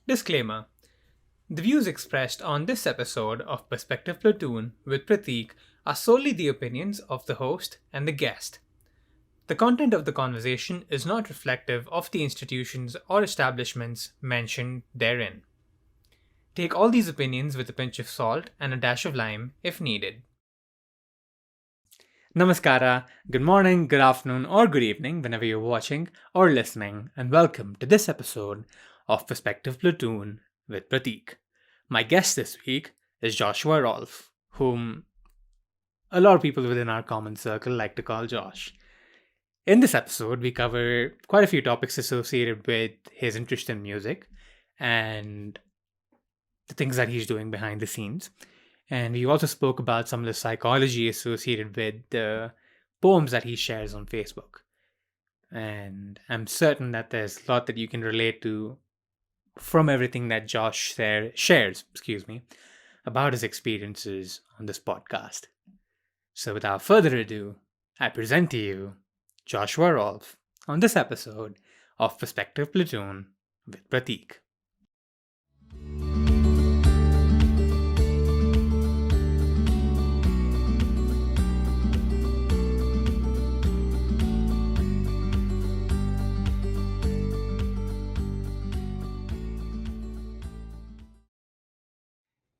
Disclaimer: the views expressed on this episode of Perspective Platoon with Prateek are solely the opinions of the host and the guest. The content of the conversation is not reflective of the institutions or establishments mentioned therein. Take all these opinions with a pinch of salt and a dash of lime if needed. Namaskara, good morning, good afternoon, or good evening whenever you're watching or listening, and welcome to this episode of Perspective Platoon with Prateek. My guest this week is Joshua Rolf, whom a lot of people within our common circle like to call Josh. In this episode, we cover quite a few topics associated with his interest in music and the things that he's doing behind the scenes. And we also spoke about some of the psychology associated with the poems that he shares on Facebook. And I'm certain that there's a lot that you can relate to from everything that Josh shares, about his experiences on this podcast. So without further ado, I present to you Joshua Rolf on this episode of Perspective Platoon with Prateek.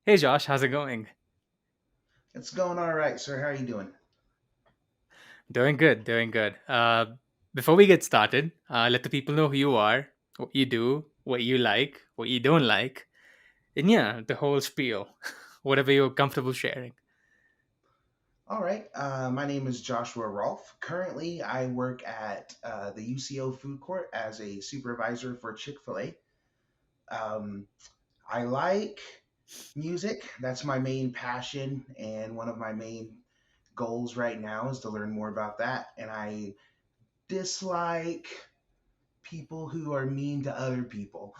Hey Josh, how's it going? It's going all right, sir. How are you doing? Doing good, doing good. Before we get started, let the people know who you are, what you do, what you like, what you don't like, and yeah, the whole spiel, whatever you're comfortable sharing. All right. My name is Joshua Rolf. Currently, I work at the UCO food court as a supervisor for Chick-fil-A. Um, I like music. That's my main passion, and one of my main goals right now is to learn more about that. And I dislike people who are mean to other people.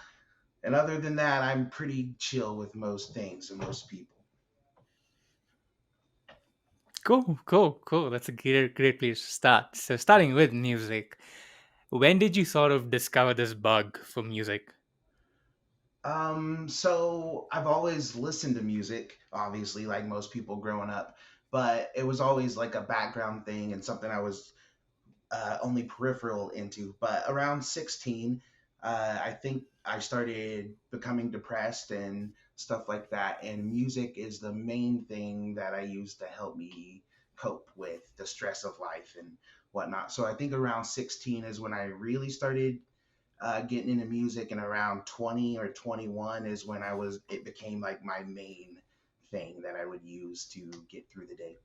And other than that, I'm pretty chill with most things and most people. Cool, cool, cool. That's a great place to start. So, starting with music, when did you sort of discover this bug for music? So I've always listened to music, obviously, like most people growing up, but it was always like a background thing and something I was only peripheral into. But around 16, I think I started becoming depressed and stuff like that. And music is the main thing that I use to help me cope with the stress of life and whatnot. So I think around 16 is when I really started getting into music, and around 20 or 21 is when it became like my main thing that I would use to get through the day.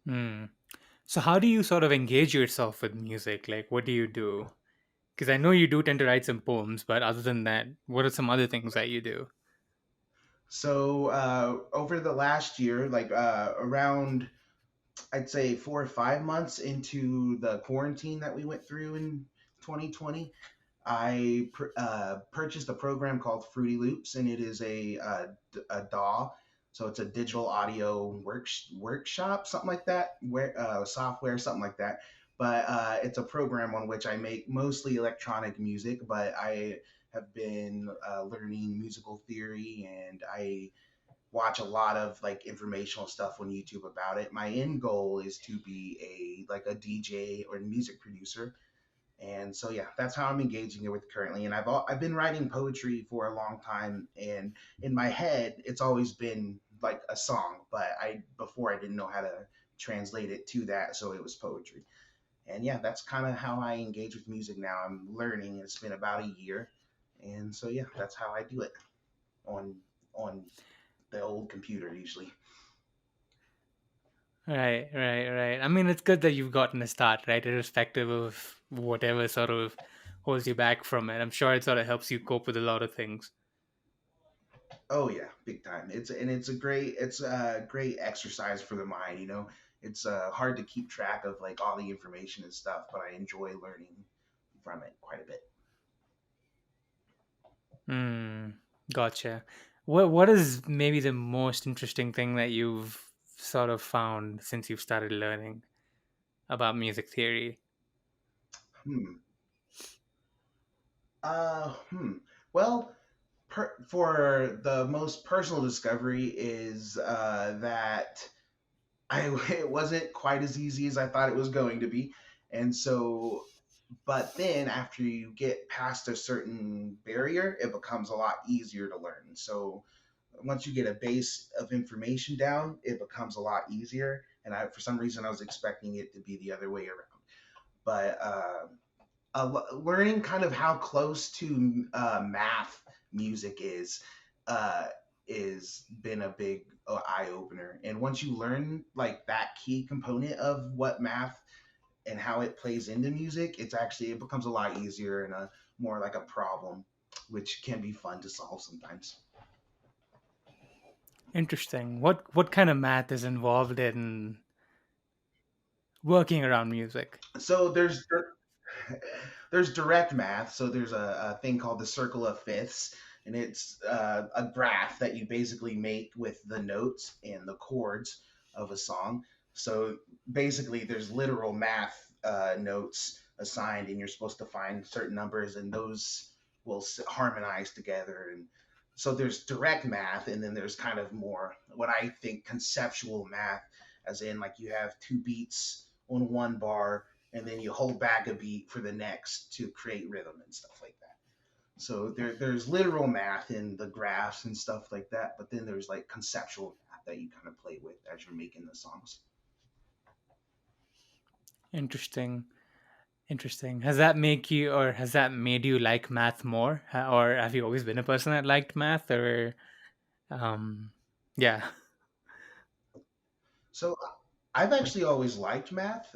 Hmm. So, how do you sort of engage yourself with music? Like, what do you do? Because I know you do tend to write some poems, but other than that, what are some other things that you do? So over the last year, like around I'd say 4 or 5 months into the quarantine that we went through in 2020, I purchased a program called Fruity Loops, and it is a DAW. So it's a digital audio workshop, something like that, where software, something like that. But it's a program on which I make mostly electronic music, but I have been learning musical theory, and I watch a lot of like informational stuff on YouTube about it. My end goal is to be a DJ or music producer, and so yeah, that's how I'm engaging it with currently. And I've been writing poetry for a long time, and in my head it's always been like a song, but I before I didn't know how to translate it to that, so it was poetry. And yeah, that's kind of how I engage with music now. I'm learning. It's been about a year, and so yeah, that's how I do it on on the old computer usually. Right, right, right. I mean, it's good that you've gotten a start, right? Irrespective of whatever sort of holds you back from it. I'm sure it sort of helps you cope with a lot of things. Oh yeah, big time. It's a great exercise for the mind. It's hard to keep track of like all the information and stuff, but I enjoy learning from it quite a bit. Hmm. Gotcha. What is maybe the most interesting thing that you've sort of found since you've started learning about music theory? Hmm. Hmm. Well, for the most personal discovery is that I it wasn't quite as easy as I thought it was going to be, and so but then after you get past a certain barrier, it becomes a lot easier to learn. So once you get a base of information down, it becomes a lot easier. And I, for some reason, I was expecting it to be the other way around. But learning kind of how close to math music uh, is been a big eye opener. And once you learn like that key component of what math and how it plays into music, it becomes a lot easier and a more like a problem, which can be fun to solve sometimes. Interesting. What kind of math is involved in working around music? So there's direct math. So there's a thing called the circle of fifths, and it's a graph that you basically make with the notes and the chords of a song. So basically, there's literal math notes assigned, and you're supposed to find certain numbers, and those will harmonize together. And so there's direct math, and then there's kind of more what I think conceptual math, as in like you have two beats on one bar and then you hold back a beat for the next to create rhythm and stuff like that. So there's literal math in the graphs and stuff like that, but then there's like conceptual math that you kind of play with as you're making the songs. Interesting. Interesting. Has that made you like math more? Or have you always been a person that liked math? Or um, yeah. So I've actually always liked math.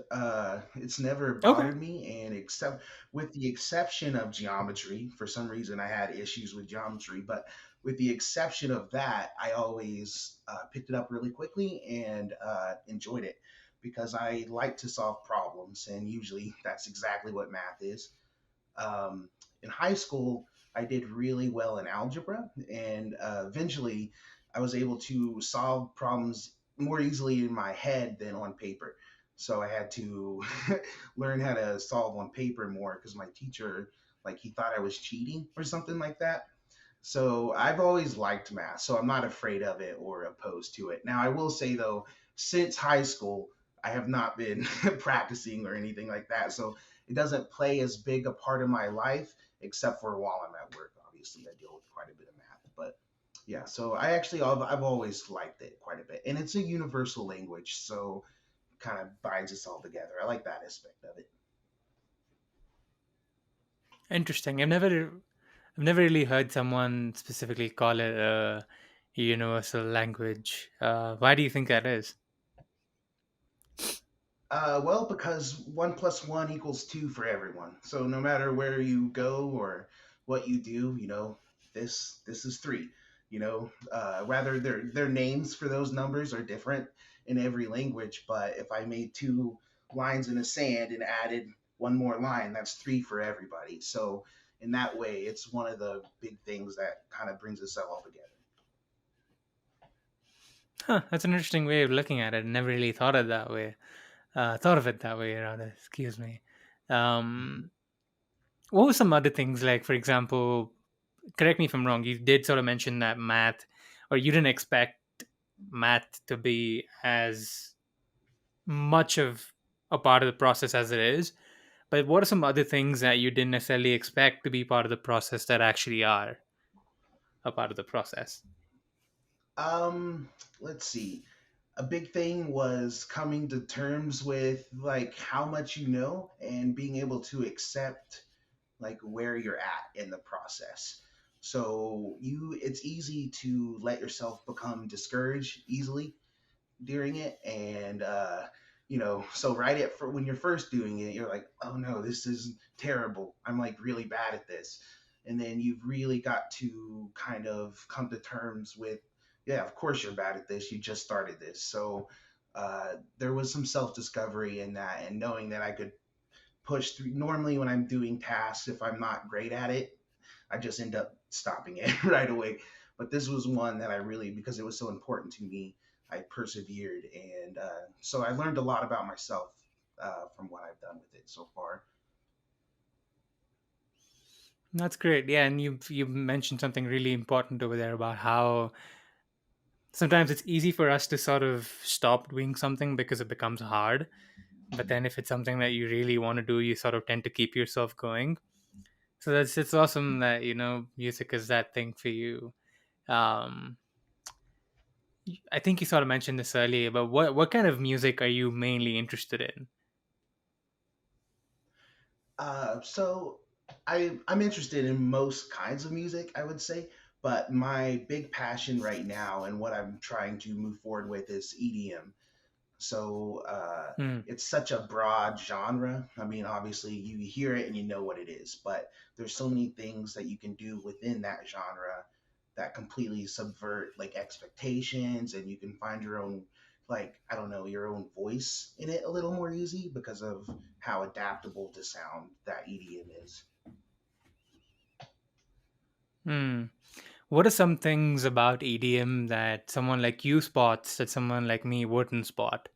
It's never Okay. bothered me, and except with the exception of geometry, for some reason I had issues with geometry. But with the exception of that, I always picked it up really quickly and enjoyed it because I like to solve problems, and usually that's exactly what math is. Um, in high school, I did really well in algebra, and eventually, I was able to solve problems more easily in my head than on paper. So I had to learn how to solve on paper more because my teacher, like, he thought I was cheating or something like that. So I've always liked math, so I'm not afraid of it or opposed to it. Now, I will say though, since high school, I have not been practicing or anything like that. So it doesn't play as big a part of my life, except for while I'm at work. Obviously, I deal with quite a bit of math. But yeah, so I've always liked it quite a bit. And it's a universal language, so kind of binds us all together. I like that aspect of it. Interesting. I've never really heard someone specifically call it a universal language. Why do you think that is? Well, because one plus one equals two for everyone. So no matter where you go or what you do, this is three. Rather their names for those numbers are different in every language. But if I made two lines in the sand and added one more line, that's three for everybody. So in that way, it's one of the big things that kind of brings us all together. Huh, that's an interesting way of looking at it. Never really thought of that way. Thought of it that way, rather. Excuse me. Um, what were some other things like, for example, correct me if I'm wrong. You did sort of mention that math, or you didn't expect math to be as much of a part of the process as it is. But what are some other things that you didn't necessarily expect to be part of the process that actually are a part of the process? Let's see. A big thing was coming to terms with like how much you know and being able to accept like where you're at in the process. So it's easy to let yourself become discouraged easily during it, and so right when you're first doing it, you're like, oh no, this is terrible. I'm like really bad at this, and then you've really got to kind of come to terms with, yeah, of course you're bad at this. You just started this, so there was some self discovery in that, and knowing that I could push through. Normally, when I'm doing tasks, if I'm not great at it, I just end up stopping it right away. But this was one that I really, because it was so important to me, I persevered. And so I learned a lot about myself from what I've done with it so far. That's great. Yeah, and you mentioned something really important over there about how sometimes it's easy for us to sort of stop doing something because it becomes hard. But then if it's something that you really want to do, you sort of tend to keep yourself going. So that's it's awesome that music is that thing for you. Um, I think you sort of mentioned this earlier, but what kind of music are you mainly interested in? So I'm interested in most kinds of music, I would say, but my big passion right now and what I'm trying to move forward with is EDM. So Hmm. it's such a broad genre. I mean, obviously you hear it and you know what it is, but there's so many things that you can do within that genre that completely subvert like expectations, and you can find your own, like, I don't know, your own voice in it a little more easy because of how adaptable to sound that EDM is. Hmm. What are some things about EDM that someone like you spots that someone like me wouldn't spot?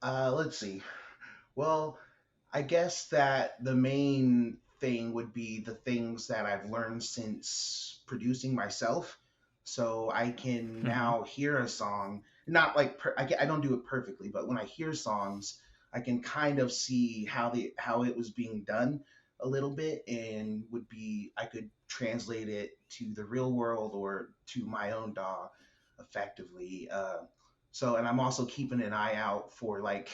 Let's see. Well, I guess that the main thing would be the things that I've learned since producing myself. So I can Hmm. now hear a song, not like I don't do it perfectly, but when I hear songs, I can kind of see how it was being done a little bit, and would be I could translate it to the real world or to my own DAW effectively. So, and I'm also keeping an eye out for like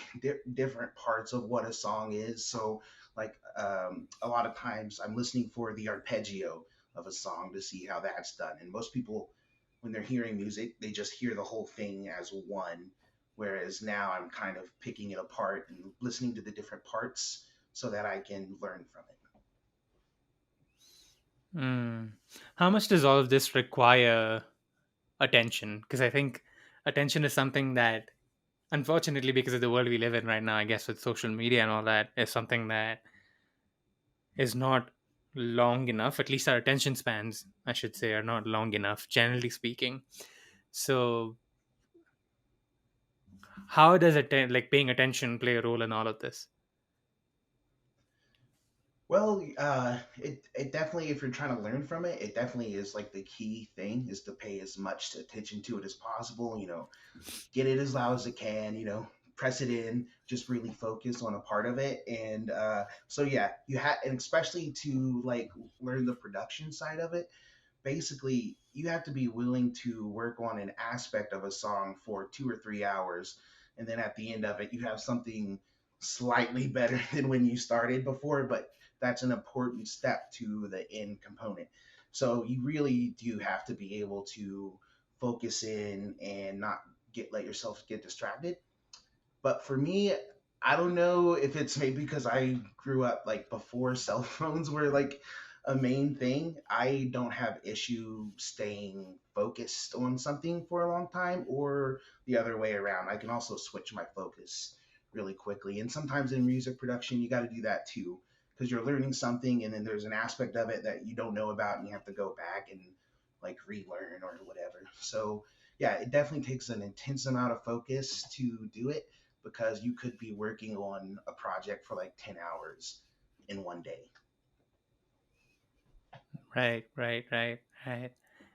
different parts of what a song is. So, like a lot of times I'm listening for the arpeggio of a song to see how that's done. And most people, when they're hearing music, they just hear the whole thing as one. Whereas now I'm kind of picking it apart and listening to the different parts so that I can learn from it. Hmm. How much does all of this require attention? Because I think attention is something that, unfortunately, because of the world we live in right now, I guess with social media and all that, is something that is not long enough. At least our attention spans, I should say, are not long enough, generally speaking. So, how does like paying attention play a role in all of this? Well, it definitely, if you're trying to learn from it, it definitely is like the key thing is to pay as much attention to it as possible. Get it as loud as it can, press it in, just really focus on a part of it. And so, yeah, you have, and especially to like learn the production side of it, basically, you have to be willing to work on an aspect of a song for 2 or 3 hours. And then at the end of it, you have something slightly better than when you started before, but that's an important step to the end component. So you really do have to be able to focus in and not let yourself get distracted. But for me, I don't know if it's maybe because I grew up like before cell phones were like a main thing. I don't have issue staying focused on something for a long time, or the other way around. I can also switch my focus really quickly. And sometimes in music production, you got to do that too, because you're learning something and then there's an aspect of it that you don't know about and you have to go back and like relearn or whatever. So, yeah, it definitely takes an intense amount of focus to do it, because you could be working on a project for like 10 hours in one day. Right, right, right, right.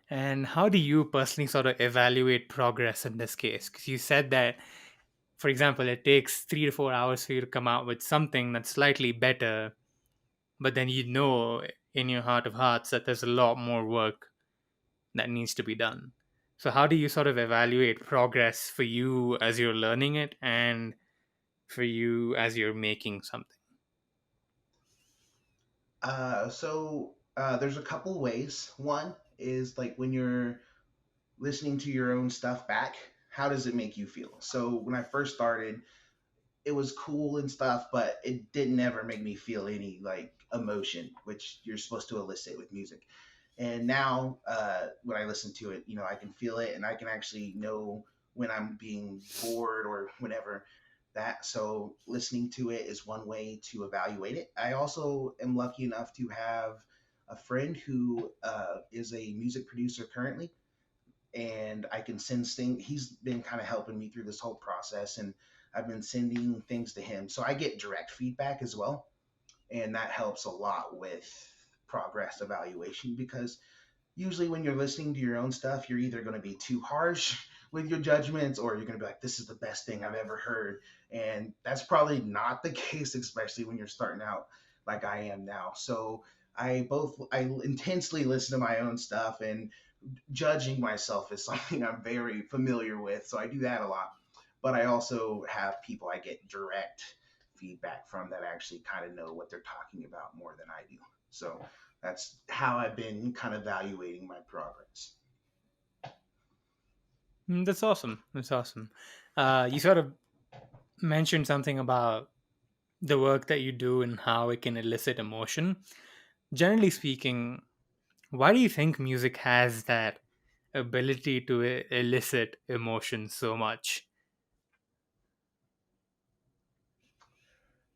And how do you personally sort of evaluate progress in this case? Because you said that, for example, it takes 3 to 4 hours for you to come out with something that's slightly better, but then you know in your heart of hearts that there's a lot more work that needs to be done. So, how do you sort of evaluate progress for you as you're learning it and for you as you're making something? There's a couple ways. One is like when you're listening to your own stuff back, how does it make you feel? So when I first started, it was cool and stuff, but it didn't ever make me feel any like emotion, which you're supposed to elicit with music. And now, when I listen to it, I can feel it, and I can actually know when I'm being bored or whenever that. So listening to it is one way to evaluate it. I also am lucky enough to have a friend who is a music producer currently, and I can sense things. He's been kind of helping me through this whole process, and I've been sending things to him. So I get direct feedback as well. And that helps a lot with progress evaluation because usually when you're listening to your own stuff, you're either going to be too harsh with your judgments or you're going to be like, this is the best thing I've ever heard. And that's probably not the case, especially when you're starting out like I am now. So I intensely listen to my own stuff, and judging myself is something I'm very familiar with. So I do that a lot. But I also have people I get direct feedback from that actually kind of know what they're talking about more than I do. So that's how I've been kind of evaluating my progress. That's awesome. That's awesome. You sort of mentioned something about the work that you do and how it can elicit emotion. Generally speaking, why do you think music has that ability to elicit emotion so much?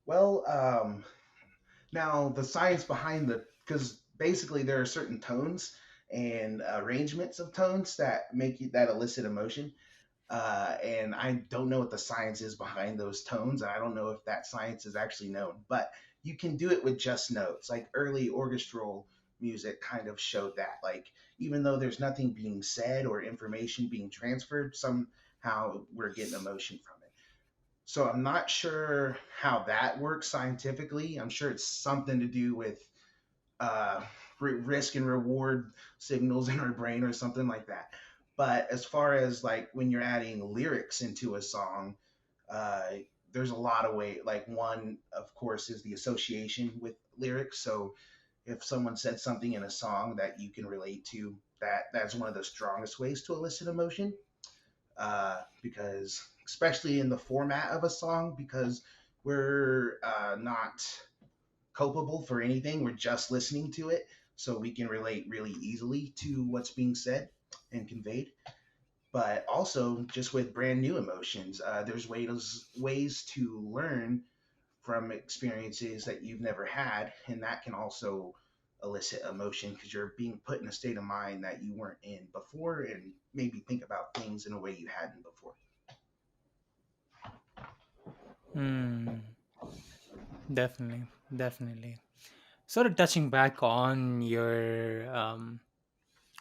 Well, now the science behind because basically there are certain tones and arrangements of tones that that elicit emotion. And I don't know what the science is behind those tones. And I don't know if that science is actually known, but you can do it with just notes. Like early orchestral music kind of showed that. Like, even though there's nothing being said or information being transferred, somehow we're getting emotion from it. So I'm not sure how that works scientifically. I'm sure it's something to do with uh, risk and reward signals in our brain or something like that. But as far as like when you're adding lyrics into a song, uh, there's a lot of way. Like one, of course, is the association with lyrics. So if someone said something in a song that you can relate to, that's one of the strongest ways to elicit emotion. Because especially in the format of a song, because we're not culpable for anything. We're just listening to it, so we can relate really easily to what's being said and conveyed. But also, just with brand new emotions, there's ways to learn from experiences that you've never had, and that can also elicit emotion because you're being put in a state of mind that you weren't in before, and maybe think about things in a way you hadn't before. Hmm, definitely, definitely. Sort of touching back on your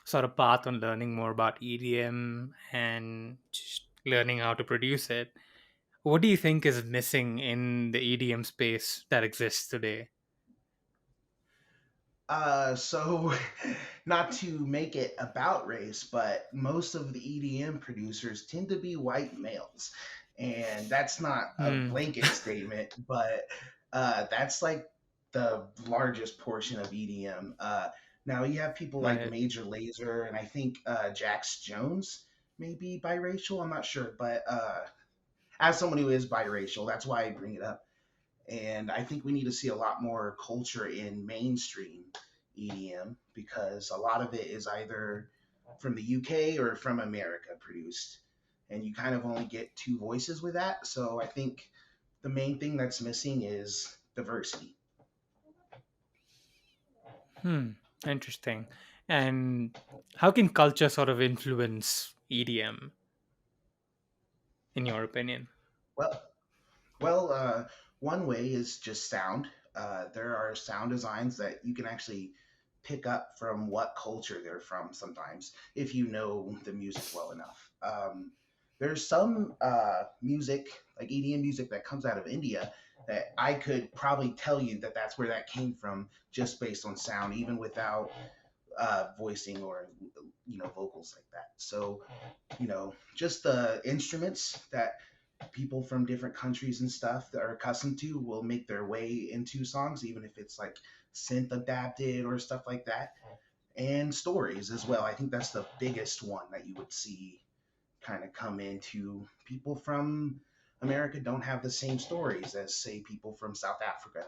sort of path on learning more about EDM and just learning how to produce it. What do you think is missing in the EDM space that exists today? So not to make it about race, but most of the EDM producers tend to be white males. And that's not a Hmm. blanket statement, but that's like the largest portion of EDM. Now you have people like Right. Major Lazer, and I think Jax Jones may be biracial. I'm not sure, but as someone who is biracial, that's why I bring it up. And I think we need to see a lot more culture in mainstream EDM because a lot of it is either from the UK or from America produced. And you kind of only get two voices with that. So I think the main thing that's missing is diversity. Hmm. Interesting. And how can culture sort of influence EDM, in your opinion? Well, well, one way is just sound. There are sound designs that you can actually pick up from what culture they're from sometimes if you know the music well enough. There's some music, like EDM music, that comes out of India that I could probably tell you that that's where that came from just based on sound, even without voicing or vocals like that. So just the instruments that people from different countries and stuff that are accustomed to will make their way into songs, even if it's like synth adapted or stuff like that. And stories as well. I think that's the biggest one that you would see kind of come into people from America don't have the same stories as say people from South Africa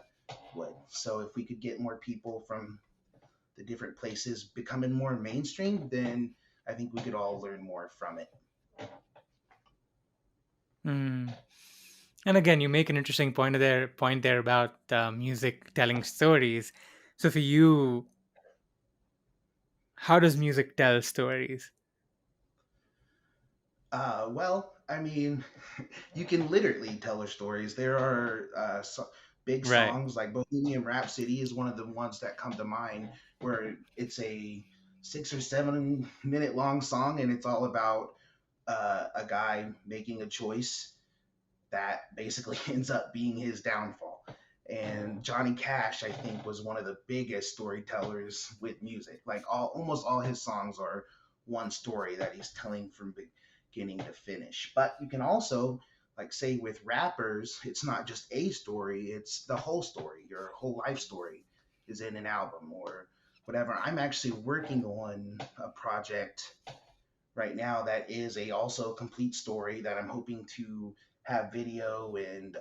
would. So if we could get more people from the different places becoming more mainstream, then I think we could all learn more from it. Hmm. And again, you make an interesting point there about music telling stories. So for you, how does music tell stories? Well, I mean, you can literally tell her stories. There are big Right. songs like Bohemian Rhapsody is one of the ones that come to mind, where it's a 6 or 7 minute long song, and it's all about a guy making a choice that basically ends up being his downfall. And Johnny Cash, I think, was one of the biggest storytellers with music. Like almost all his songs are one story that he's telling from beginning to finish. But you can also, like, say with rappers, it's not just a story; it's the whole story. Your whole life story is in an album or whatever. I'm actually working on a project right now that is a also complete story that I'm hoping to have video and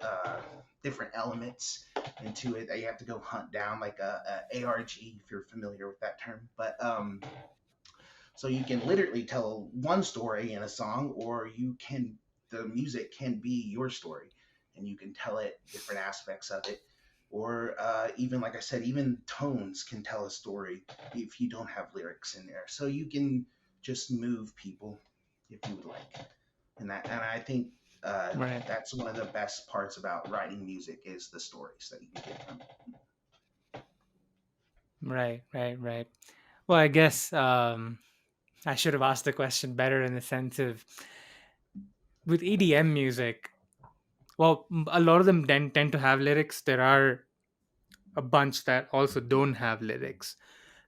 different elements into it that you have to go hunt down, like a ARG, if you're familiar with that term. But so you can literally tell one story in a song, or you can the music can be your story, and you can tell it different aspects of it. Or even like I said, even tones can tell a story if you don't have lyrics in there. So you can just move people if you would like, and I think Right. that's one of the best parts about writing music is the stories that you can get from it. Right. Right. Right. Well, I guess I should have asked the question better in the sense of with EDM music. Well, a lot of them tend to have lyrics. There are a bunch that also don't have lyrics.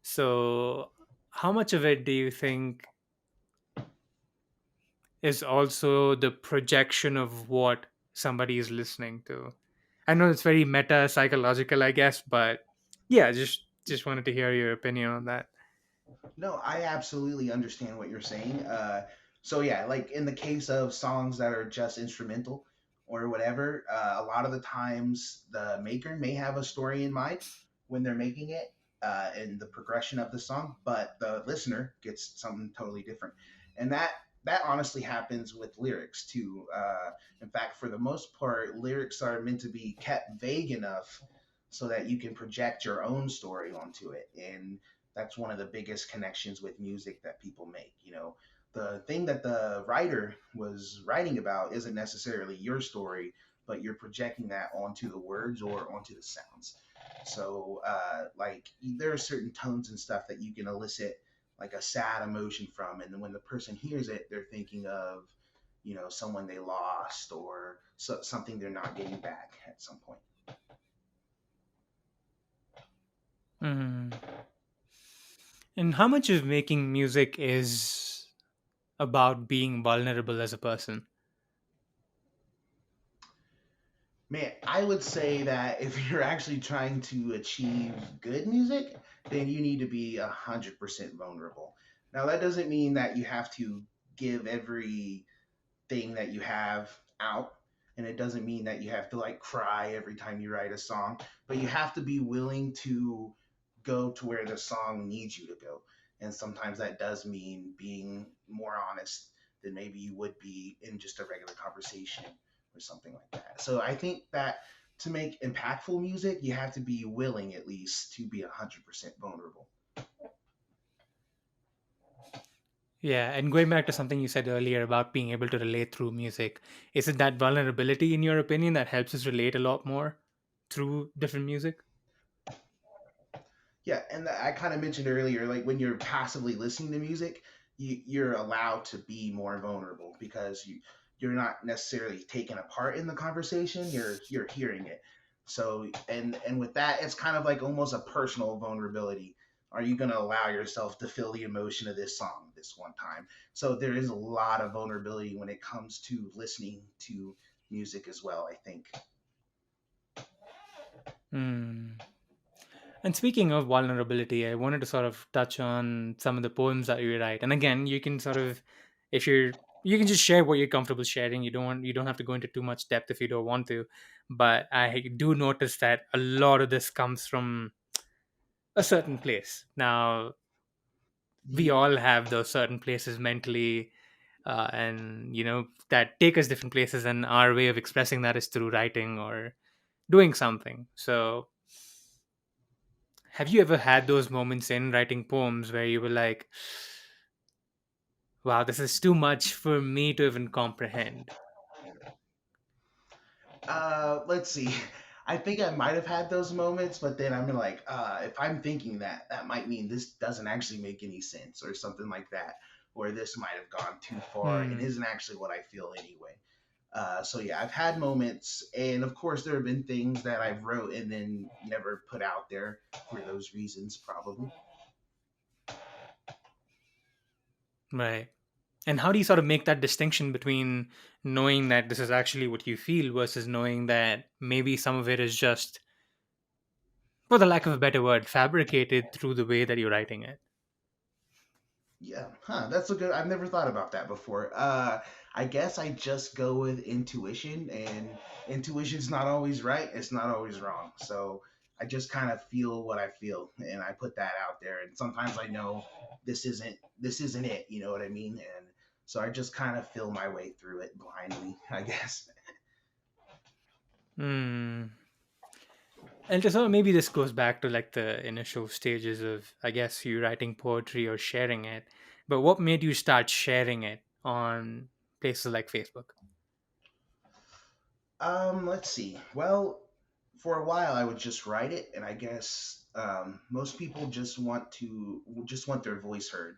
So, how much of it do you think is also the projection of what somebody is listening to? I know it's very meta psychological, I guess, but yeah, just wanted to hear your opinion on that. No, I absolutely understand what you're saying. So yeah, like in the case of songs that are just instrumental or whatever, a lot of the times the maker may have a story in mind when they're making it and the progression of the song, but the listener gets something totally different, and that honestly happens with lyrics too. In fact, for the most part, lyrics are meant to be kept vague enough so that you can project your own story onto it, and that's one of the biggest connections with music that people make. The thing that the writer was writing about isn't necessarily your story, but you're projecting that onto the words or onto the sounds. So like there are certain tones and stuff that you can elicit like a sad emotion from, and then when the person hears it, they're thinking of someone they lost or something they're not getting back at some point. Mhm. And how much of making music is about being vulnerable as a person? Man, I would say that if you're actually trying to achieve good music, then you need to be 100% vulnerable. Now, that doesn't mean that you have to give everything that you have out, and it doesn't mean that you have to like cry every time you write a song, but you have to be willing to go to where the song needs you to go. And sometimes that does mean being more honest than maybe you would be in just a regular conversation or something like that. So I think that to make impactful music, you have to be willing at least to be 100% vulnerable. Yeah, and going back to something you said earlier about being able to relate through music, is it that vulnerability, in your opinion, that helps us relate a lot more through different music? Yeah, and I kind of mentioned earlier, like when you're passively listening to music, you're allowed to be more vulnerable because you're not necessarily taking a part in the conversation. You're hearing it. So and with that, it's kind of like almost a personal vulnerability. Are you going to allow yourself to feel the emotion of this song this one time? So there is a lot of vulnerability when it comes to listening to music as well, I think. Hmm. And speaking of vulnerability, I wanted to sort of touch on some of the poems that you write. And again, you can sort of, if you're, you can just share what you're comfortable sharing. You don't have to go into too much depth if you don't want to. But I do notice that a lot of this comes from a certain place. Now, we Yeah. all have those certain places mentally, and that take us different places, and our way of expressing that is through writing or doing something. So have you ever had those moments in writing poems where you were like, Wow, this is too much for me to even comprehend. Let's see. I think I might have had those moments, but then I'm like, if I'm thinking that, that might mean this doesn't actually make any sense or something like that, or this might have gone too far and Hmm. isn't actually what I feel anyway. So yeah, I've had moments, and of course there have been things that I've wrote and then never put out there for those reasons, probably. Right. And how do you sort of make that distinction between knowing that this is actually what you feel versus knowing that maybe some of it is just, for the lack of a better word, fabricated through the way that you're writing it? Yeah, huh? That's a good. I've never thought about that before. I guess I just go with intuition, and intuition's not always right. It's not always wrong. So I just kind of feel what I feel, and I put that out there. And sometimes I know this isn't it. You know what I mean? And so I just kind of feel my way through it blindly, I guess. Hmm. And so maybe this goes back to like the initial stages of, I guess, you writing poetry or sharing it. But what made you start sharing it on places like Facebook? Let's see. Well, for a while I would just write it, and I guess most people just want their voice heard.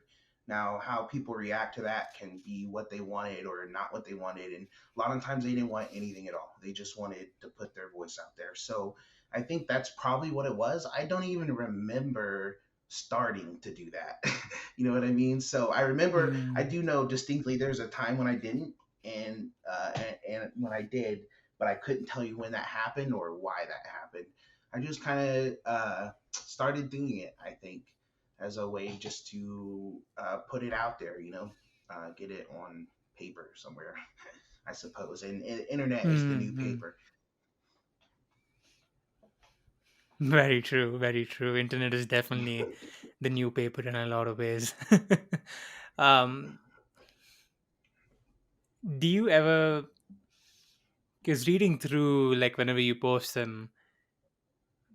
Now, how people react to that can be what they wanted or not what they wanted, and a lot of times they didn't want anything at all. They just wanted to put their voice out there. So I think that's probably what it was. I don't even remember starting to do that. You know what I mean? So I remember, I Hmm. do know distinctly there's a time when I didn't, and when I did, but I couldn't tell you when that happened or why that happened. I just kind of started doing it, I think, as a way just to put it out there, get it on paper somewhere, I suppose. And internet is the new Hmm. paper. Very true. Very true. Internet is definitely the new paper in a lot of ways. um, do you ever, because reading through, like whenever you post them,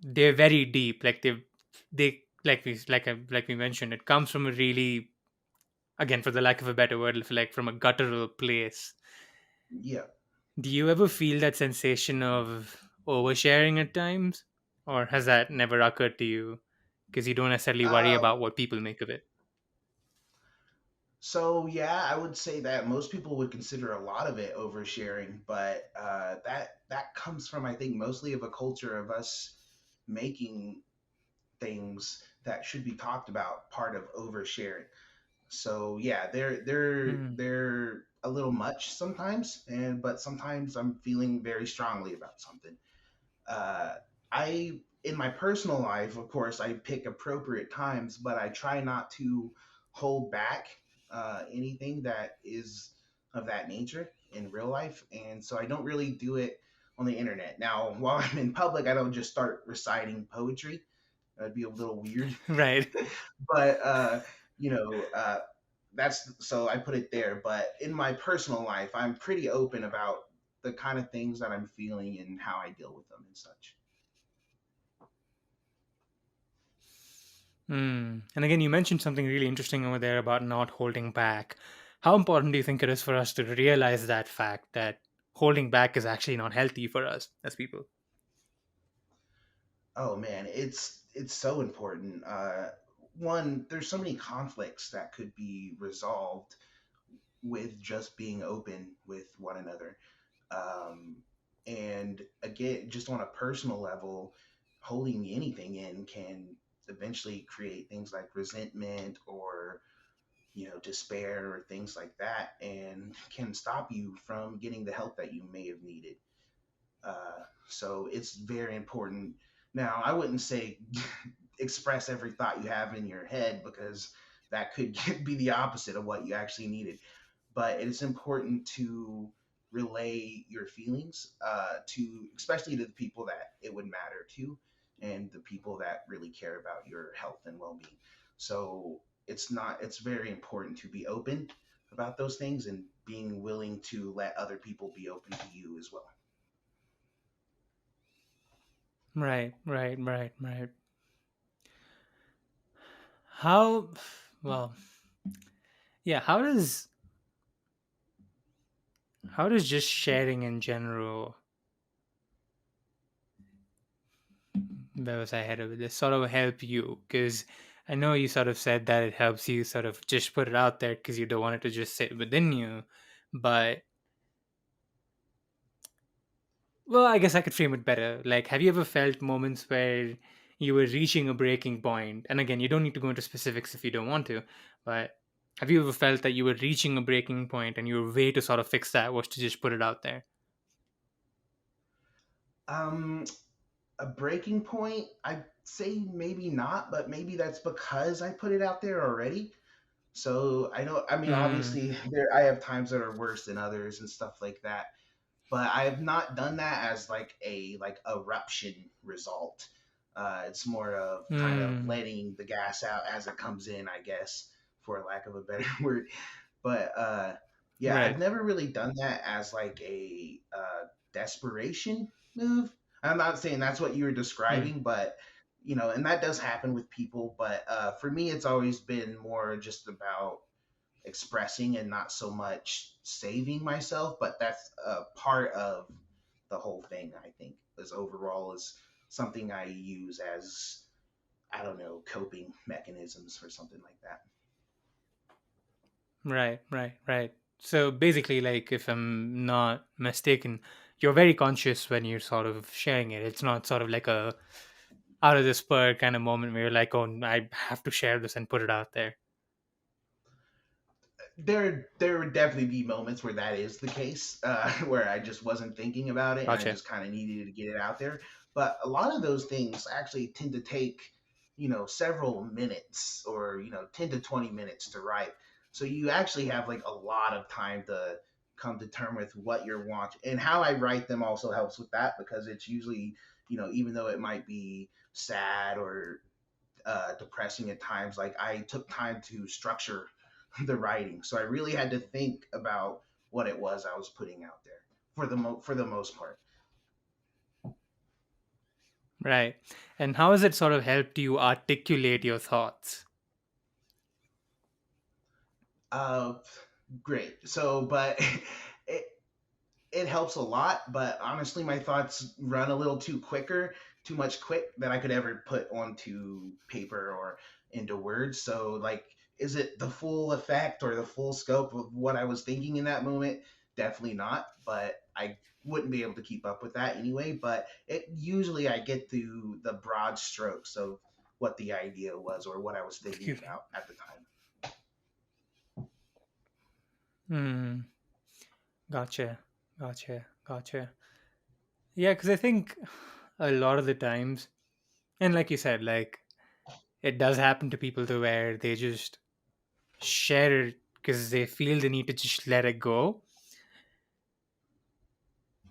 they're very deep. Like they, like we mentioned, it comes from a really, again, for the lack of a better word, like from a guttural place. Yeah. Do you ever feel that sensation of oversharing at times? Or has that never occurred to you? Because you don't necessarily worry Uh, about what people make of it. so yeah, I would say that most people would consider a lot of it oversharing, but that comes from, I think, mostly of a culture of us making things that should be talked about part of oversharing. So yeah, Hmm. they're a little much sometimes, and but sometimes I'm feeling very strongly about something. Uh, I In my personal life, of course, I pick appropriate times, but I try not to hold back anything that is of that nature in real life, and so I don't really do it on the internet. Now, while I'm in public, I don't just start reciting poetry. That'd be a little weird. Right. But you know, that's so I put it there. But in my personal life, I'm pretty open about the kind of things that I'm feeling and how I deal with them and such. And again, you mentioned something really interesting over there about not holding back. How important do you think it is for us to realize that fact that holding back is actually not healthy for us as people? Oh man, it's so important. One, there's so many conflicts that could be resolved with just being open with one another. Um, and again, just on a personal level, holding anything in can eventually create things like resentment or despair or things like that, and can stop you from getting the help that you may have needed. So it's very important. Now, I wouldn't say express every thought you have in your head, because that could be the opposite of what you actually needed. But it's important to relay your feelings to, especially to the people that it would matter to, and the people that really care about your health and well-being. So it's very important to be open about those things and being willing to let other people be open to you as well. Right, right, right, right. How, well, Yeah, how does just sharing in general, where was I headed with this, sort of help you? Because I know you sort of said that it helps you sort of just put it out there because you don't want it to just sit within you. But, well, I guess I could frame it better. Like, have you ever felt moments where you were reaching a breaking point? And again, you don't need to go into specifics if you don't want to, but have you ever felt that you were reaching a breaking point and your way to sort of fix that was to just put it out there? Um, a breaking point, I'd say maybe not, but maybe that's because I put it out there already. So I know, I mean, Hmm. obviously, there I have times that are worse than others and stuff like that. But I have not done that as like eruption result. It's more of kind of Hmm. letting the gas out as it comes in, I guess, for lack of a better word. But yeah, I've Right. never really done that as like a desperation move. I'm not saying that's what you were Hmm. describing, but and that does happen with people. But for me, it's always been more just about expressing and not so much saving myself. But that's a part of the whole thing. I think is overall is something I use as, I don't know, coping mechanisms or something like that. Right. Right. Right. So basically, like, if I'm not mistaken, you're very conscious when you're sort of sharing it. It's not sort of like a out of the spur kind of moment where you're like, oh, I have to share this and put it out there. There would definitely be moments where that is the case, where I just wasn't thinking about it and I Gotcha. just kind of needed to get it out there. But a lot of those things actually tend to take, several minutes or 10 to 20 minutes to write. So you actually have like a lot of time to come to term with what you're watching, and how I write them also helps with that because it's usually, even though it might be sad or depressing at times. Like I took time to structure the writing, so I really had to think about what it was I was putting out there for the most part. Right. And how has it sort of helped you articulate your thoughts? Uh, Great. So, but it it helps a lot. But honestly, my thoughts run a little too much quick that I could ever put onto paper or into words. So, like, is it the full effect or the full scope of what I was thinking in that moment? Definitely not. But I wouldn't be able to keep up with that anyway. But it usually I get through the broad strokes of what the idea was or what I was thinking Excuse me. about at the time. Hmm. Gotcha. Gotcha. Gotcha. Yeah, because I think a lot of the times, and like you said, like it does happen to people to where they just share it because they feel the need to just let it go.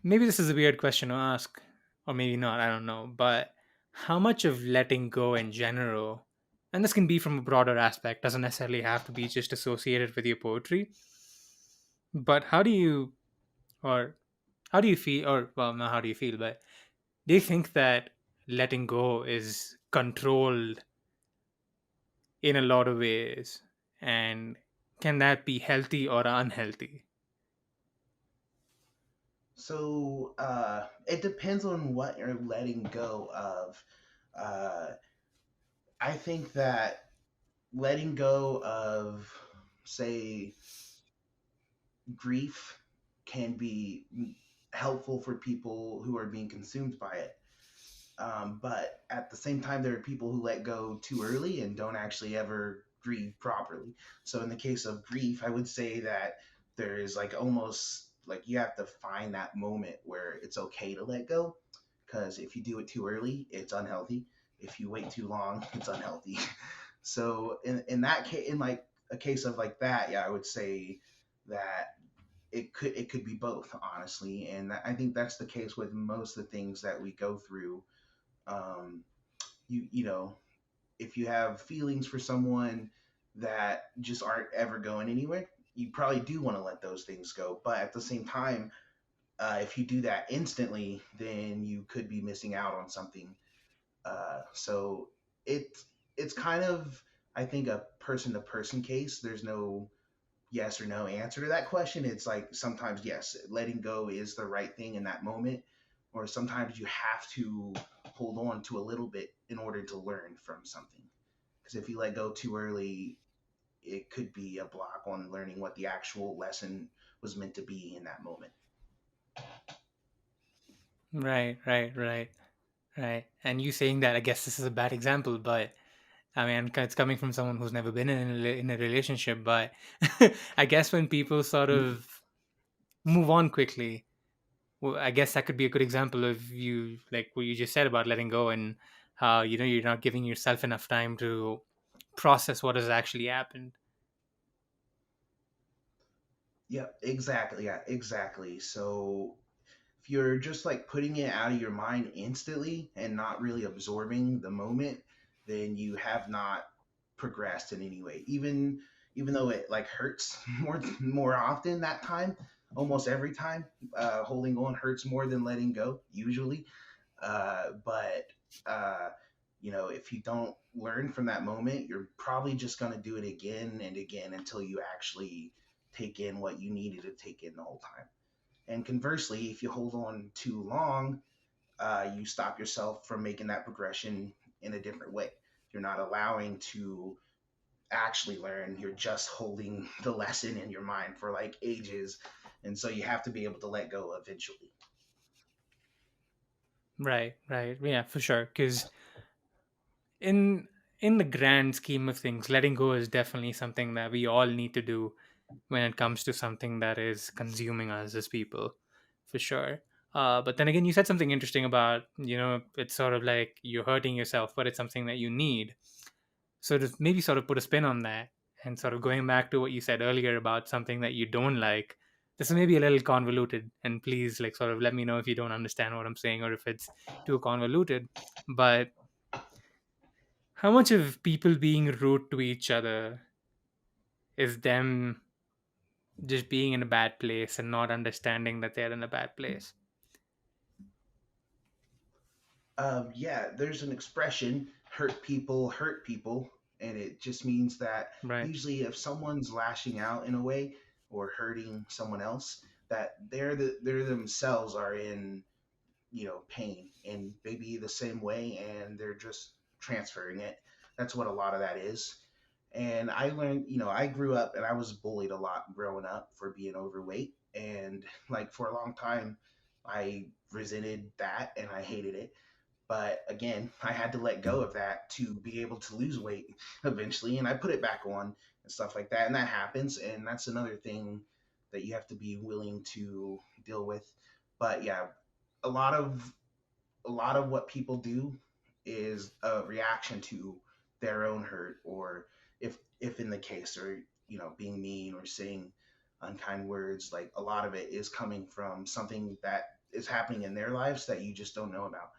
Maybe this is a weird question to ask, or maybe not, I don't know. But how much of letting go in general, and this can be from a broader aspect, doesn't necessarily have to be just associated with your poetry, but or how do you feel, or well, not how do you feel, but do you think that letting go is controlled in a lot of ways? And can that be healthy or unhealthy? So it depends on what you're letting go of. Uh, I think that letting go of, say, grief can be helpful for people who are being consumed by it. But at the same time, there are people who let go too early and don't actually ever grieve properly. So, in the case of grief, I would say that there is like almost like you have to find that moment where it's okay to let go. Because if you do it too early, it's unhealthy. If you wait too long, it's unhealthy. So, in that case, in like a case of like that, yeah, I would say that it could be both, honestly. And I think that's the case with most of the things that we go through. um, you know, if you have feelings for someone that just aren't ever going anywhere, you probably do want to let those things go. But at the same time, if you do that instantly, then you could be missing out on something. So it it's kind of, I think, a person to person case. There's no yes or no answer to that question. It's like sometimes yes, letting go is the right thing in that moment, or sometimes you have to hold on to a little bit in order to learn from something. Because if you let go too early, it could be a block on learning what the actual lesson was meant to be in that moment. Right, right, right, right. And you saying that, I guess this is a bad example, but I mean, it's coming from someone who's never been in a relationship. But I guess when people sort Mm. of move on quickly, well, I guess that could be a good example of you, like what you just said about letting go and how you're not giving yourself enough time to process what has actually happened. Yeah, exactly. Yeah, exactly. So if you're just like putting it out of your mind instantly and not really absorbing the moment, then you have not progressed in any way. Even though it like hurts more often that time, almost every time, holding on hurts more than letting go usually. But uh, if you don't learn from that moment, you're probably just going to do it again and again until you actually take in what you needed to take in the whole time. And conversely, if you hold on too long, you stop yourself from making that progression in a different way. You're not allowing to actually learn. You're just holding the lesson in your mind for like ages. And so you have to be able to let go eventually. Right, right, yeah, for sure. Because in in the grand scheme of things, letting go is definitely something that we all need to do when it comes to something that is consuming us as people, for sure. But then again, you said something interesting about, it's sort of like you're hurting yourself, but it's something that you need. So to maybe sort of put a spin on that and sort of going back to what you said earlier about something that you don't like, this is maybe a little convoluted. And please, like, sort of let me know if you don't understand what I'm saying or if it's too convoluted. But how much of people being rude to each other is them just being in a bad place and not understanding that they're in a bad place? Yeah, there's an expression, hurt people, and it just means that Right. usually if someone's lashing out in a way or hurting someone else, that they're themselves are in pain and maybe the same way, and they're just transferring it. That's what a lot of that is. And I learned, I grew up and I was bullied a lot growing up for being overweight, and like for a long time I resented that and I hated it. But again, I had to let go of that to be able to lose weight eventually, and I put it back on and stuff like that. And that happens, and that's another thing that you have to be willing to deal with. But yeah, a lot of a lot of what people do is a reaction to their own hurt, or if in the case, or being mean or saying unkind words. Like a lot of it is coming from something that is happening in their lives that you just don't know about,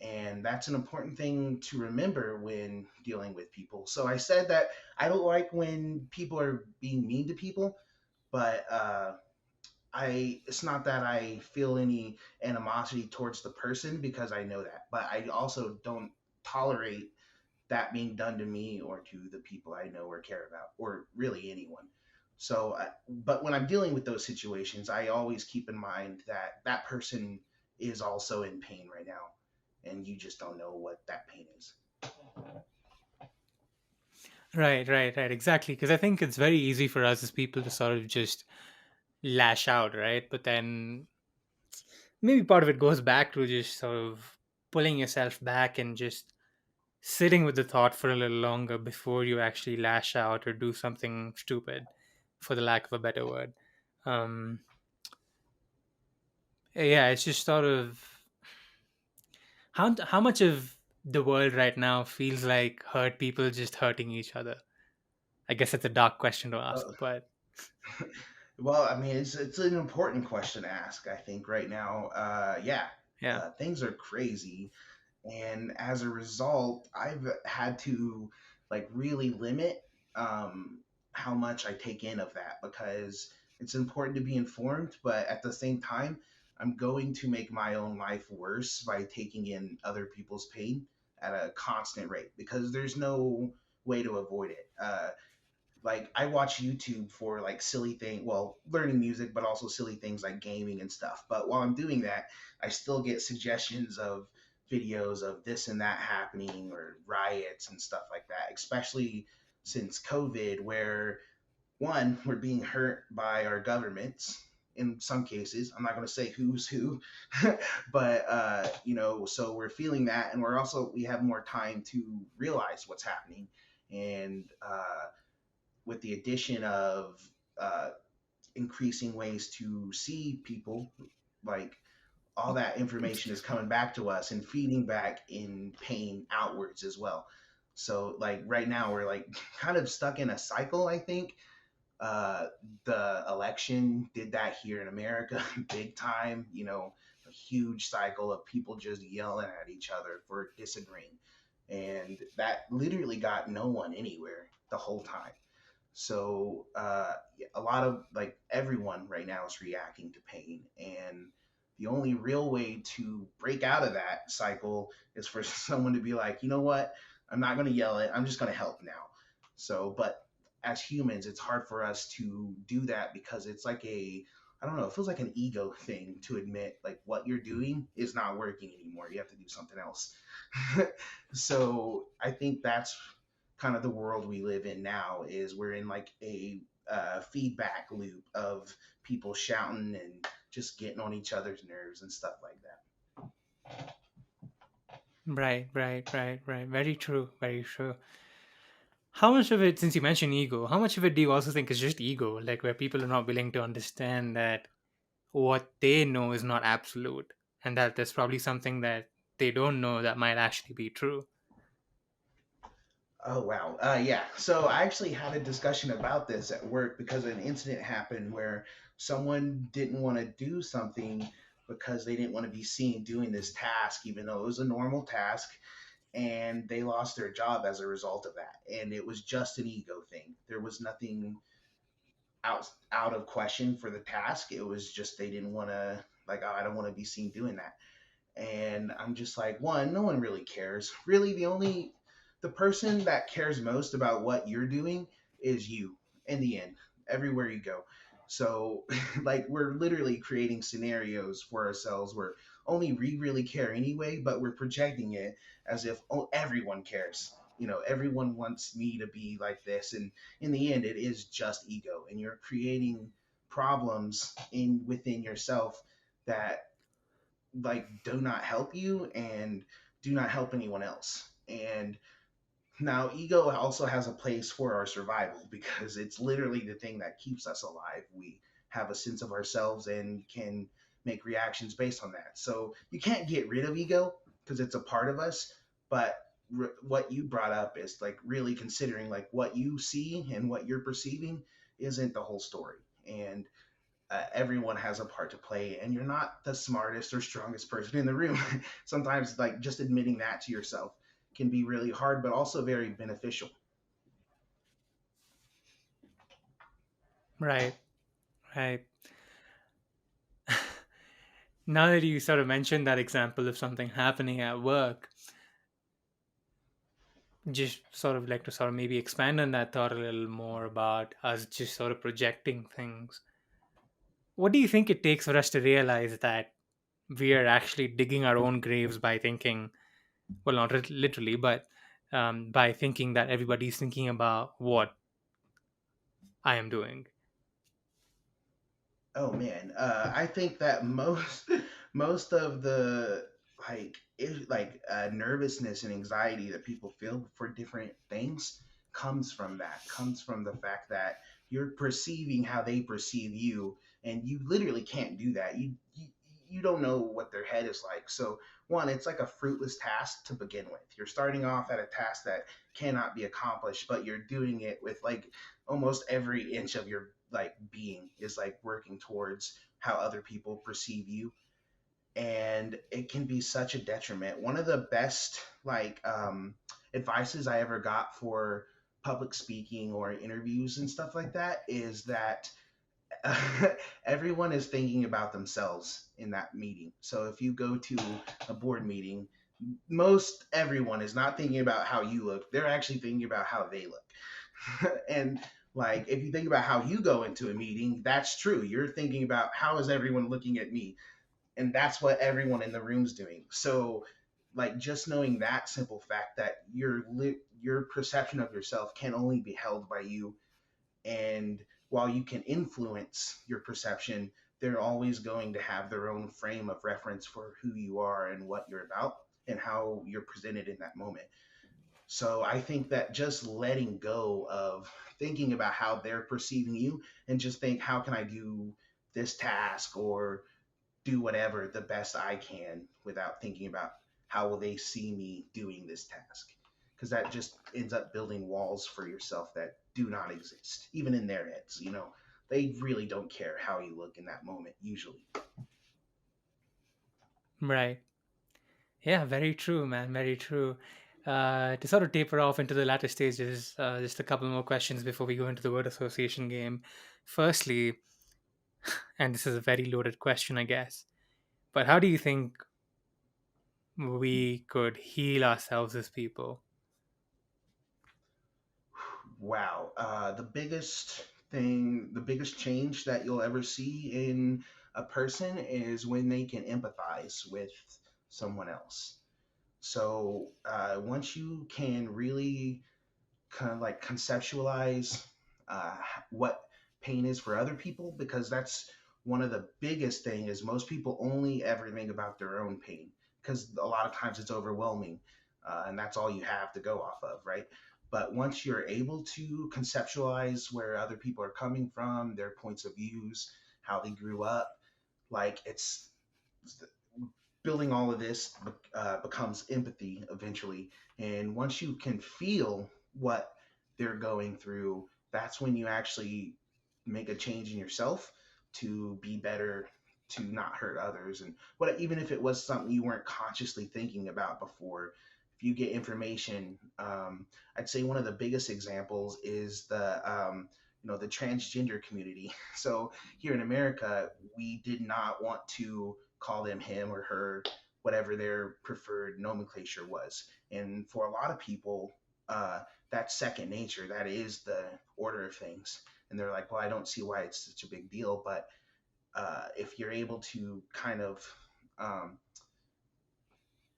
and that's an important thing to remember when dealing with people. So I said that I don't like when people are being mean to people, but I it's not that I feel any animosity towards the person because I know that, but I also don't tolerate that being done to me or to the people I know or care about, or really anyone. So, but when I'm dealing with those situations, I always keep in mind that that person is also in pain right now, and you just don't know what that pain is. Right, right, right. Exactly. Because I think it's very easy for us as people to sort of just lash out, right? But then maybe part of it goes back to just sort of pulling yourself back and just sitting with the thought for a little longer before you actually lash out or do something stupid, for the lack of a better word. Um, yeah, it's just sort of how much of the world right now feels like hurt people just hurting each other. I guess it's a dark question to ask, Uh, but well, I mean, it's an important question to ask. I think right now, yeah, yeah. things are crazy, and as a result I've had to like really limit how much I take in of that, because it's important to be informed, but at the same time I'm going to make my own life worse by taking in other people's pain at a constant rate, because there's no way to avoid it. like I watch YouTube for like silly thing, well, learning music, but also silly things like gaming and stuff. But while I'm doing that, I still get suggestions of videos of this and that happening or riots and stuff like that, especially since COVID, where one, we're being hurt by our governments in some cases. I'm not going to say who's who, but so we're feeling that, and we have more time to realize what's happening, and with the addition of uh, increasing ways to see people, like all that information is coming back to us and feeding back in pain outwards as well. So like right now we're like kind of stuck in a cycle, I think. uh, the election did that here in America big time. A huge cycle of people just yelling at each other for disagreeing. And that literally got no one anywhere the whole time. So yeah, a lot of like everyone right now is reacting to pain, and the only real way to break out of that cycle is for someone to be like, you know what, I'm not going to yell it. I'm just going to help now. So, but as humans, it's hard for us to do that because it's like I don't know, it feels like an ego thing to admit like what you're doing is not working anymore. You have to do something else. So I think that's kind of the world we live in now. Is we're in like a feedback loop of people shouting and just getting on each other's nerves and stuff like that. Right, right, right, right. Very true, very true. How much of it, since you mentioned ego, how much of it do you also think is just ego, like where people are not willing to understand that what they know is not absolute, and that there's probably something that they don't know that might actually be true? Oh wow, yeah. So I actually had a discussion about this at work because an incident happened where someone didn't want to do something because they didn't want to be seen doing this task, even though it was a normal task, and they lost their job as a result of that. And it was just an ego thing. There was nothing out of question for the task. It was just they didn't want to, like, oh, I don't want to be seen doing that. And I'm just like, one, no one really cares. Really, the person that cares most about what you're doing is you in the end, everywhere you go. So, like, we're literally creating scenarios for ourselves where only we really care anyway, but we're projecting it as if, oh, everyone cares. Everyone wants me to be like this. And in the end, it is just ego. And you're creating problems within yourself that like do not help you and do not help anyone else. And now ego also has a place for our survival because it's literally the thing that keeps us alive. We have a sense of ourselves and can make reactions based on that. So you can't get rid of ego because it's a part of us, but what you brought up is like really considering like what you see and what you're perceiving isn't the whole story. And everyone has a part to play, and you're not the smartest or strongest person in the room. Sometimes like just admitting that to yourself can be really hard but also very beneficial. Right, right. Now that you sort of mentioned that example of something happening at work, just sort of like to sort of maybe expand on that thought a little more about us just sort of projecting things. What do you think it takes for us to realize that we are actually digging our own graves by thinking, well, not literally, but by thinking that everybody's thinking about what I am doing? Oh man, I think that most of the nervousness and anxiety that people feel for different things comes from the fact that you're perceiving how they perceive you, and you literally can't do that. You don't know what their head is like. So one, it's like a fruitless task to begin with. You're starting off at a task that cannot be accomplished, but you're doing it with like almost every inch of your like being is like working towards how other people perceive you, and it can be such a detriment. One of the best advices I ever got for public speaking or interviews and stuff like that is that everyone is thinking about themselves in that meeting. So if you go to a board meeting, most everyone is not thinking about how you look, they're actually thinking about how they look. And Like if you think about how you go into a meeting, that's true. You're thinking about how is everyone looking at me, and that's what everyone in the room's doing. So like just knowing that simple fact that your perception of yourself can only be held by you, and while you can influence your perception, they're always going to have their own frame of reference for who you are and what you're about and how you're presented in that moment. So I think that just letting go of thinking about how they're perceiving you and just think, how can I do this task or do whatever the best I can without thinking about how will they see me doing this task? Because that just ends up building walls for yourself that do not exist, even in their heads. They really don't care how you look in that moment, usually. Right. Yeah, very true, man. Very true. To sort of taper off into the latter stages, just a couple more questions before we go into the word association game. Firstly, and this is a very loaded question, I guess, but how do you think we could heal ourselves as people? Wow. The biggest change that you'll ever see in a person is when they can empathize with someone else. So once you can really kind of like conceptualize uh, what pain is for other people, because that's one of the biggest thing is most people only ever think about their own pain because a lot of times it's overwhelming, and that's all you have to go off of, right? But once you're able to conceptualize where other people are coming from, their points of views, how they grew up, like it's building all of this becomes empathy eventually. And once you can feel what they're going through, that's when you actually make a change in yourself to be better, to not hurt others. And what, even if it was something you weren't consciously thinking about before, if you get information, I'd say one of the biggest examples is the transgender community. So here in America, we did not want to call them him or her, whatever their preferred nomenclature was. And for a lot of people, that's second nature. That is the order of things. And they're like, well, I don't see why it's such a big deal. But if you're able to kind of um,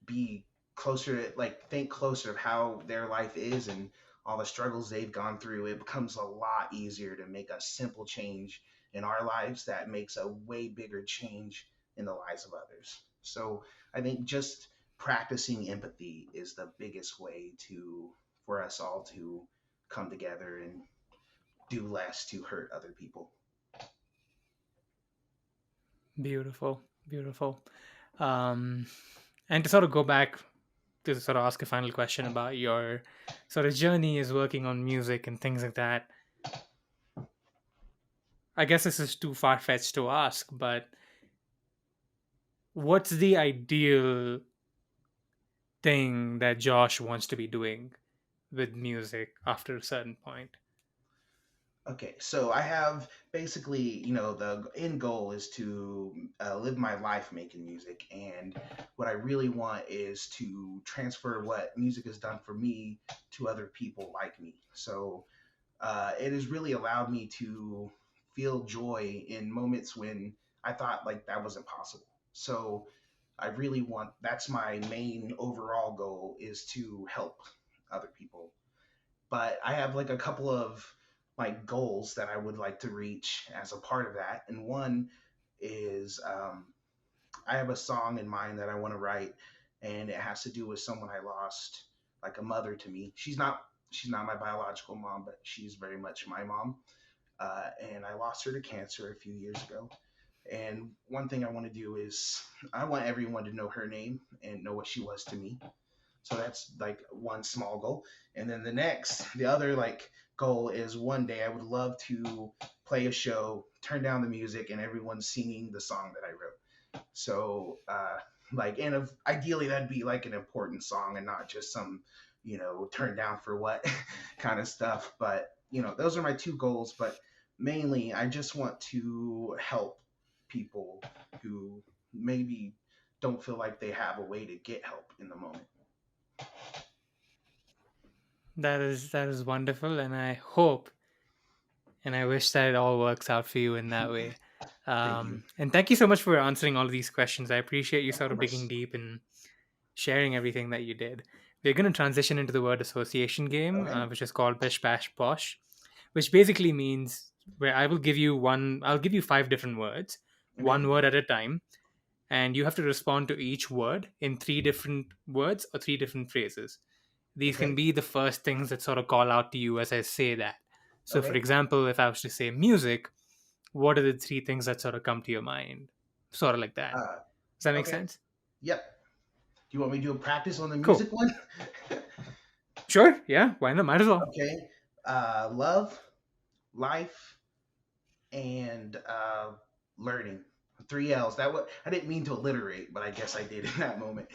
be closer to, like, think closer of how their life is and all the struggles they've gone through, it becomes a lot easier to make a simple change in our lives that makes a way bigger change in the lives of others. So I think just practicing empathy is the biggest way to for us all to come together and do less to hurt other people. Beautiful, beautiful. Um, and to sort of go back to sort of ask a final question about your sort of journey is working on music and things like that. I guess this is too far fetched to ask, but what's the ideal thing that Josh wants to be doing with music after a certain point? Okay, so I have basically, the end goal is to live my life making music. And what I really want is to transfer what music has done for me to other people like me. So it has really allowed me to feel joy in moments when I thought like that wasn't possible. So I really want, that's my main overall goal, is to help other people. But I have like a couple of like goals that I would like to reach as a part of that. And one is I have a song in mind that I want to write, and it has to do with someone I lost, like a mother to me. She's not my biological mom, but she's very much my mom. And I lost her to cancer a few years ago. And one thing I want to do is I want everyone to know her name and know what she was to me. So that's like one small goal. And then the other like goal is one day I would love to play a show, turn down the music, and everyone's singing the song that I wrote. So, like, and ideally that'd be like an important song and not just some, turn down for what kind of stuff. But, those are my two goals. But mainly, I just want to help people who maybe don't feel like they have a way to get help in the moment. That is wonderful, and I hope And I wish that it all works out for you in that way. Thank you. And thank you so much for answering all of these questions. I appreciate you Of sort of digging course. deep and sharing everything that you did. We're going to transition into the word association game, Okay. which is called Bish Bash Bosh, which basically means where I will give you I'll give you five different words, Okay. one word at a time, and you have to respond to each word in three different words or three different phrases. These can Okay. be the first things that sort of call out to you as I say that. So, for Okay. example, if I was to say music, what are the three things that sort of come to your mind? Sort of like that. Uh, Does that make okay. sense? Yep. Do you want me to do a practice on the Cool. music one? Sure. Yeah. Why not? Might as well. Okay. Love, life, and learning. Three L's. I didn't mean to alliterate, but I guess I did in that moment.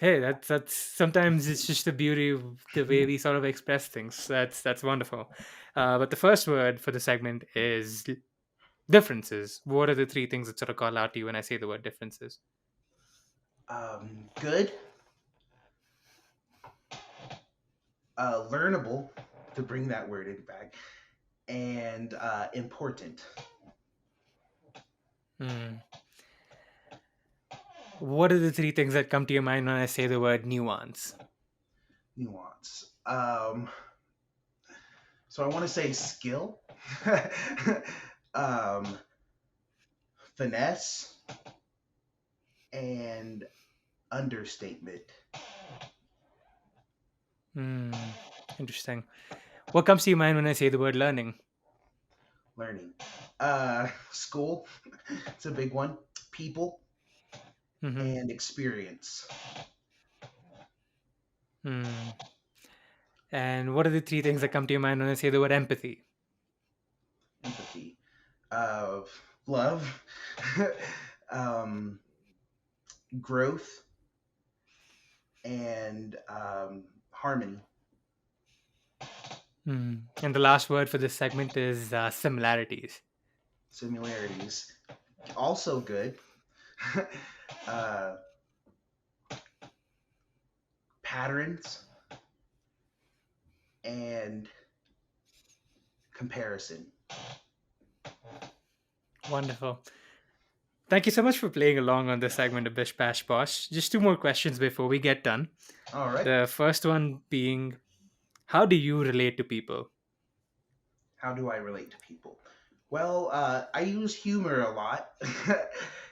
Hey, that's sometimes it's just the beauty of the way we sort of express things. That's wonderful. But the first word for the segment is differences. What are the three things that sort of call out to you when I say the word differences? Good, learnable, to bring that word in back, and important. Hmm. What are the three things that come to your mind when I say the word nuance? Nuance. So I want to say skill, um, finesse, and understatement. Hmm. Interesting. What comes to your mind when I say the word learning? Learning. School. It's a big one. People Hmm. and experience. Hmm. And what are the three things that come to your mind when I say the word empathy? Empathy. Uh, Love. um, Growth and harmony. Hmm. And the last word for this segment is similarities. Similarities. Also good. uh, Patterns and comparison. Wonderful. Thank you so much for playing along on this segment of Bish Bash Bosh. Just two more questions before we get done. All right. The first one being, how do you relate to people? How do I relate to people? Well, I use humor a lot.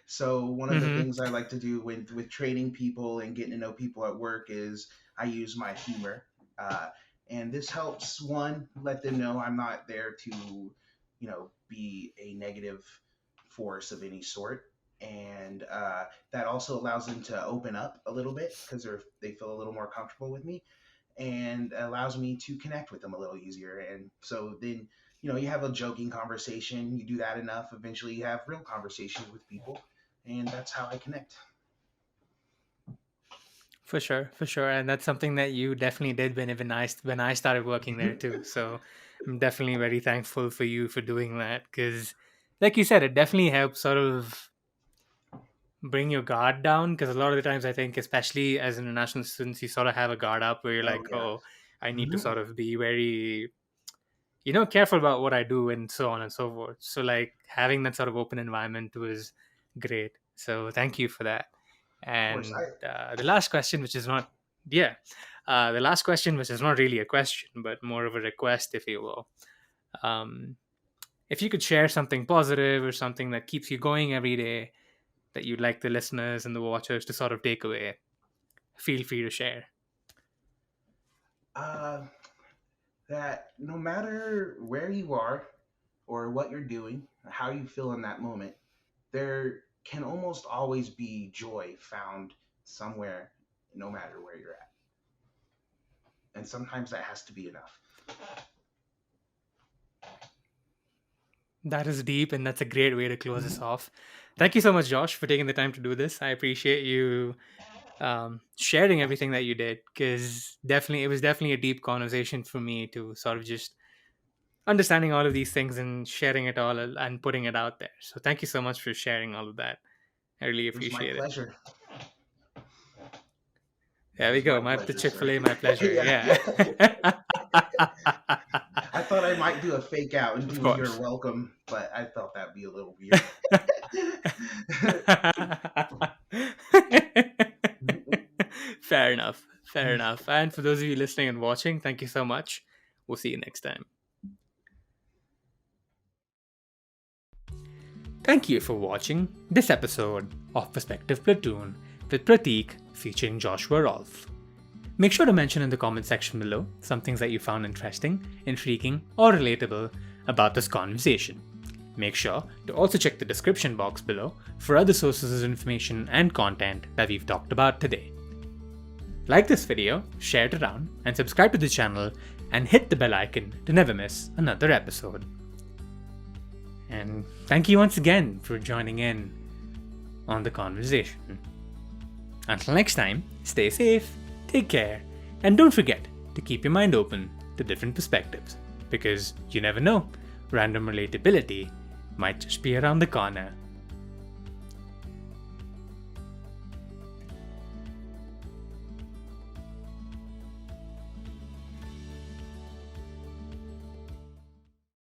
So one of the Hmm. things I like to do with training people and getting to know people at work is I use my humor, uh, and this helps one let them know I'm not there to, be a negative force of any sort, and that also allows them to open up a little bit because they feel a little more comfortable with me, and allows me to connect with them a little easier. And so then, you have a joking conversation. You do that enough, eventually you have real conversations with people, and that's how I connect. For sure, for sure, and that's something that you definitely did when I started working there too. So I'm definitely very thankful for you for doing that because, like you said, it definitely helps sort of bring your guard down. Because a lot of the times, I think, especially as international students, you sort of have a guard up where you're Oh like, yeah. oh, I need to Mhm. sort of be very careful about what I do and so on and so forth. So like having that sort of open environment was great. So thank you for that. Of course. And the last question, which is not, yeah, the last question, which is not really a question, but more of a request, if you will. Um, if you could share something positive or something that keeps you going every day that you'd like the listeners and the watchers to sort of take away, feel free to share. uh, that no matter where you are or what you're doing, how you feel in that moment, there can almost always be joy found somewhere, no matter where you're at. And sometimes that has to be enough. That is deep, and that's a great way to close this off. Thank you so much, Josh, for taking the time to do this. I appreciate you sharing everything that you did because definitely it was definitely a deep conversation for me to sort of just understanding all of these things and sharing it all and putting it out there. So thank you so much for sharing all of that. I really It was my appreciate it. pleasure. It There we was go. my My the pleasure, Chick Fil sir. A, my pleasure. Yeah. Yeah. I thought I I might do a fake out and Of do course. you're welcome, but I thought that'd be a little weird. Fair enough. Fair enough. And for those of you listening and watching, thank you so much. We'll see you next time. Thank you for watching this episode of Perspective Platoon with Prateek featuring Joshua Rolf. Make sure to mention in the comment section below some things that you found interesting, intriguing, or relatable about this conversation. Make sure to also check the description box below for other sources of information and content that we've talked about today. Like this video, share it around, and subscribe to the channel and hit the bell icon to never miss another episode. And thank you once again for joining in on the conversation. Until next time, stay safe, take care, and don't forget to keep your mind open to different perspectives, because you never know, random relatability might just be around the corner.